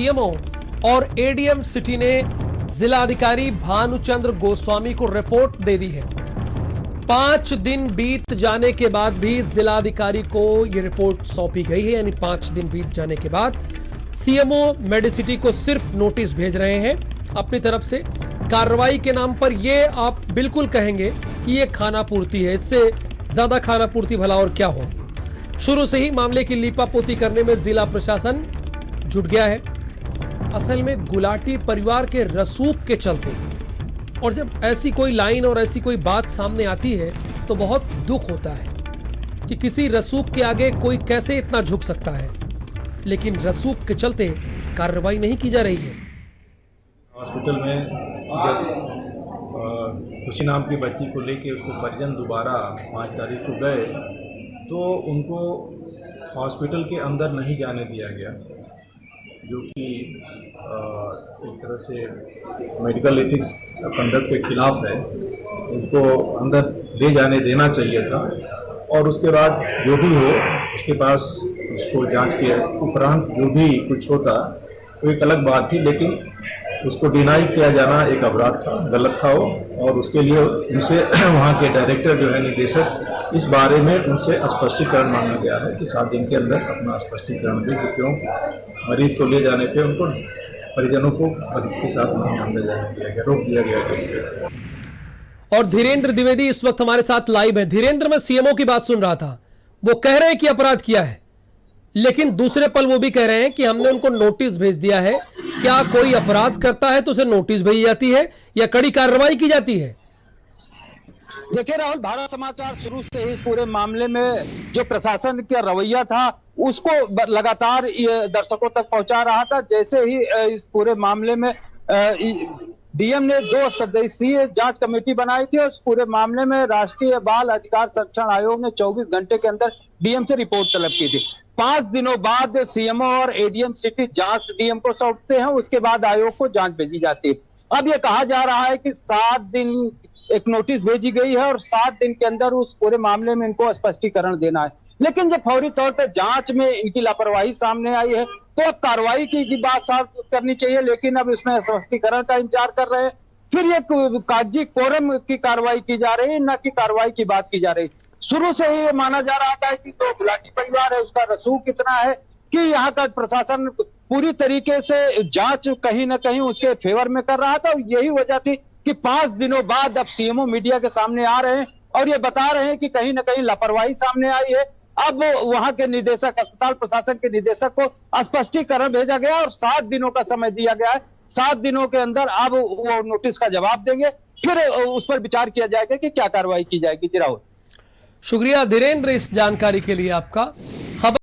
CMO और ADM city ने जिलाधिकारी भानुचंद्र गोस्वामी को रिपोर्ट दे दी है। 5 दिन बीत जाने के बाद भी जिलाधिकारी को यह रिपोर्ट सौंपी गई है, यानी 5 दिन बीत जाने के बाद सीएमओ मेडिसिटी को सिर्फ नोटिस भेज रहे हैं अपनी तरफ से। कार्रवाई के नाम पर यह आप बिल्कुल कहेंगे कि यह खाना पूर्ति है, इससे ज्यादा खाना पूर्ति भला और क्या होगी। शुरू से ही मामले की लीपापोती करने में जिला प्रशासन जुट गया है। असल में गुलाटी परिवार के रसूख के चलते, और जब ऐसी कोई लाइन और ऐसी कोई बात सामने आती है तो बहुत दुख होता है कि किसी रसूख के आगे कोई कैसे इतना झुक सकता है, लेकिन रसूख के चलते कार्रवाई नहीं की जा रही है। हॉस्पिटल में जब खुशी नाम की बच्ची को लेके उसको परिजन दोबारा 5 तारीख को गए तो उनको हॉस्पिटल के अंदर नहीं जाने दिया गया, जो कि एक तरह से मेडिकल एथिक्स कंडक्ट के खिलाफ है। उनको अंदर ले जाने देना चाहिए था, और उसके बाद जो भी हो उसके पास उसको जांच के उपरांत जो भी कुछ होता वो एक अलग बात थी, लेकिन उसको डिनाई किया जाना एक अपराध था, गलत था वो। और उसके लिए उनसे वहाँ के डायरेक्टर जो है निदेशक, इस बारे में उनसे स्पष्टीकरण मांगा गया है कि 7 दिन के अंदर अपना स्पष्टीकरण भी, क्यों मरीज को ले जाने पे उनको परिजनों को मरीज के साथ नहीं अंदर जाने दिया गया, रोक दिया गया। और धीरेन्द्र द्विवेदी इस वक्त हमारे साथ लाइव है। धीरेन्द्र, मैं सीएमओ की बात सुन रहा था, वो कह रहे हैं कि अपराध किया है, लेकिन दूसरे पल वो भी कह रहे हैं कि हमने उनको नोटिस भेज दिया है। क्या कोई अपराध करता है तो उसे नोटिस भेजी जाती है या कड़ी कार्रवाई की जाती है? देखिए राहुल, भारत समाचार शुरू से ही इस पूरे मामले में जो प्रशासन का रवैया था उसको लगातार दर्शकों तक पहुंचा रहा था। जैसे ही इस पूरे मामले में डीएम ने 2 सदस्यीय जांच कमेटी बनाई थी, और इस पूरे मामले में राष्ट्रीय बाल अधिकार संरक्षण आयोग ने 24 घंटे के अंदर डीएम से रिपोर्ट तलब की थी। 5 दिनों बाद सीएमओ और एडीएम सिटी जांच डीएम को सौंपते हैं, उसके बाद आयोग को जांच भेजी जाती है। अब ये कहा जा रहा है कि 7 दिन एक नोटिस भेजी गई है और 7 दिन के अंदर उस पूरे मामले में इनको स्पष्टीकरण देना है। लेकिन जब फौरी तौर पर जांच में इनकी लापरवाही सामने आई है तो अब कार्रवाई की बात साफ करनी चाहिए, लेकिन अब इसमें स्पष्टीकरण का इंतजार कर रहे हैं। फिर ये कागजी कोरम की कार्रवाई की जा रही है, न कि कार्रवाई की बात की जा रही। शुरू से ही माना जा रहा था कि जो गुलाटी परिवार है उसका रसूख कितना है कि यहाँ का प्रशासन पूरी तरीके से जांच कहीं ना कहीं उसके फेवर में कर रहा था। यही वजह थी कि 5 दिनों बाद अब सीएमओ मीडिया के सामने आ रहे हैं और ये बता रहे हैं कि कहीं ना कहीं लापरवाही सामने आई है। अब वहां के निदेशक, अस्पताल प्रशासन के निदेशक को स्पष्टीकरण भेजा गया और 7 दिनों का समय दिया गया है। 7 दिनों के अंदर अब वो नोटिस का जवाब देंगे, फिर उस पर विचार किया जाएगा कि क्या कार्रवाई की जाएगी। जी राहुल, शुक्रिया धीरेन्द्र इस जानकारी के लिए आपका।